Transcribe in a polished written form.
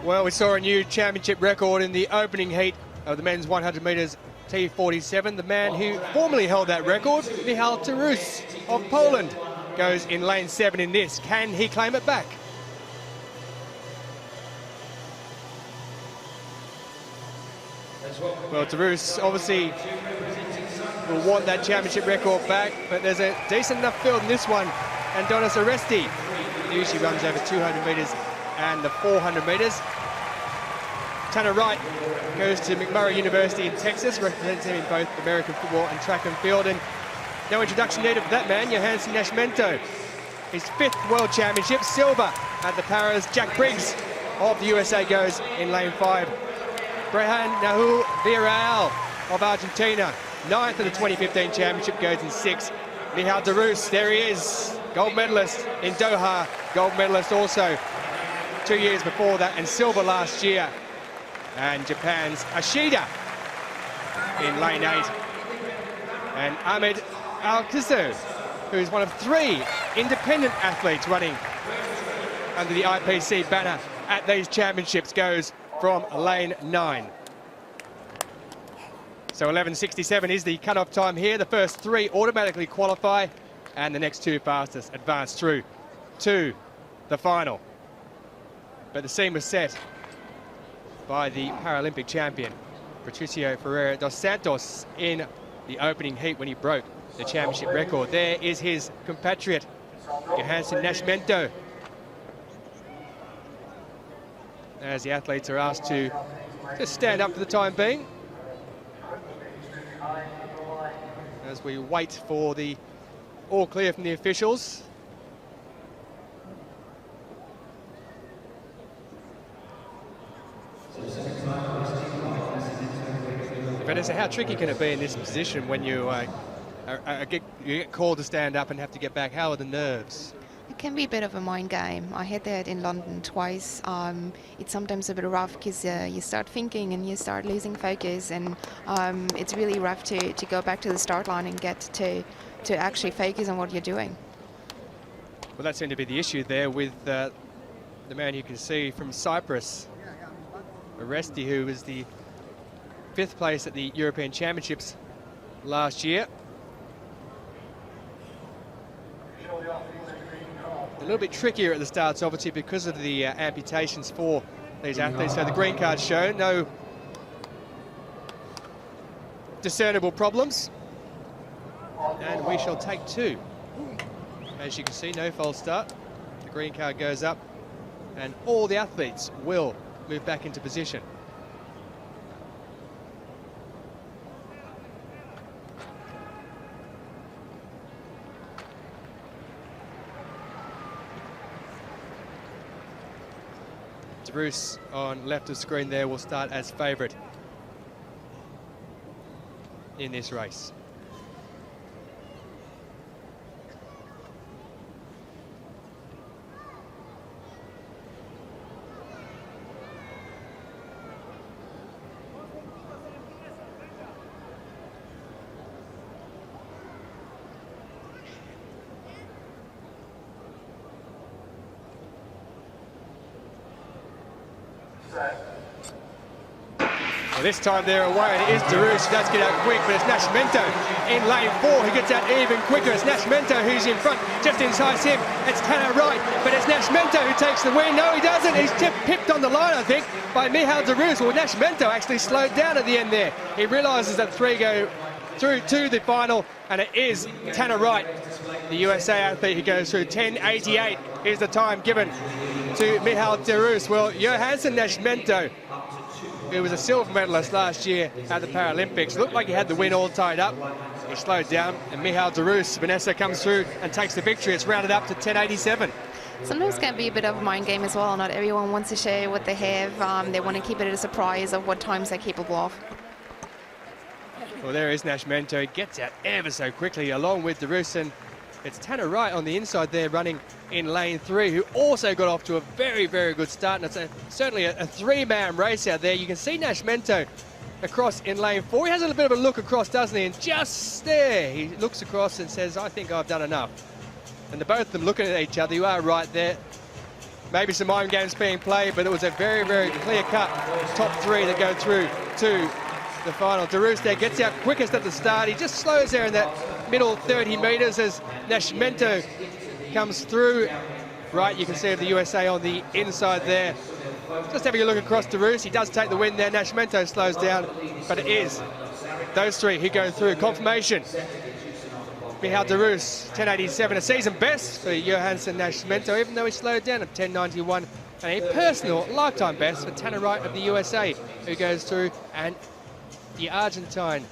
Well, we saw a new championship record in the opening heat of the men's 100 metres T47. The man who formerly held that record, Michal DERUS of Poland, goes in lane 7 in this. Can he claim it back? Well, DERUS obviously will want that championship record back, but there's a decent enough field in this one. Adonis ARESTI usually runs over 200 metres and the 400 metres. Tanner Wright goes to McMurray University in Texas, represents him in both American football and track and field. And no introduction needed for that man, Yohansson NASCIMENTO. His 5th World Championship, silver at the Paris. Jack Briggs of the USA goes in lane 5. Braian Nahuel VILLARREAL of Argentina, 9th of the 2015 Championship, goes in 6th. Michal DERUS, there he is, gold medalist in Doha, gold medalist also 2 years before that, and silver last year. And Japan's ASHIDA in lane 8. And Ahmed AL KSSO, who's one of 3 independent athletes running under the IPC banner at these championships, goes from lane 9. So 11:67 is the cut-off time here. The first 3 automatically qualify, and the next 2 fastest advance through to the final. But the scene was set by the Paralympic champion, Patricio Ferreira dos Santos, in the opening heat when he broke the championship record. There is his compatriot, Yohansson NASCIMENTO, as the athletes are asked to just stand up for the time being, as we wait for the all clear from the officials. Vanessa, how tricky can it be in this position when you get called to stand up and have to get back? How are the nerves? It can be a bit of a mind game. I had that in London twice. It's sometimes a bit rough because you start thinking and you start losing focus, and it's really rough to go back to the start line and get to actually focus on what you're doing. Well, that seemed to be the issue there with the man you can see from Cyprus, ARESTI, who was the 5th place at the European Championships last year. A little bit trickier at the starts, obviously, because of the amputations for these athletes. So the green card shown, no discernible problems. And we shall take 2. As you can see, no false start. The green card goes up, and all the athletes will move back into position. DERUS on left of screen there will start as favourite in this race. Well, this time they're away, and it is DERUS who does get out quick, but it's NASCIMENTO in lane 4 who gets out even quicker. It's NASCIMENTO who's in front, just inside him. It's Tanner Wright, but it's NASCIMENTO who takes the win. No, he doesn't. He's pipped on the line, I think, by Michal DERUS. Well, NASCIMENTO actually slowed down at the end there. He realises that 3 go through to the final, and it is Tanner Wright, the USA athlete, who goes through. 10:88 is the time given to Michal DERUS. Well, Yohansson NASCIMENTO, who was a silver medalist last year at the Paralympics, looked like he had the win all tied up. He slowed down, and Michal DERUS, Vanessa, comes through and takes the victory. It's rounded up to 10:87. Sometimes it can be a bit of a mind game as well. Not everyone wants to share what they have. They want to keep it a surprise of what times they're capable of. Well, there is NASCIMENTO. He gets out ever so quickly along with DERUS, and it's Tanner Wright on the inside there running in lane 3, who also got off to a very, very good start. And it's certainly a 3-man race out there. You can see NASCIMENTO across in lane 4. He has a little bit of a look across, doesn't he? And just there, he looks across and says, I think I've done enough. And the both of them looking at each other. You are right there. maybe some mind games being played, but it was a very, very clear-cut top three that go through to the final. DERUS there gets out quickest at the start. He just slows there in that middle 30 metres as NASCIMENTO comes through. Right, you can see the USA on the inside there. Just having a look across DERUS, he does take the win there. NASCIMENTO slows down, but it is those three who go through. Confirmation. Michal DERUS, 10.87, a season best for Yohansson NASCIMENTO, even though he slowed down at 10.91, and a personal lifetime best for Tanner Wright of the USA, who goes through, and the Argentine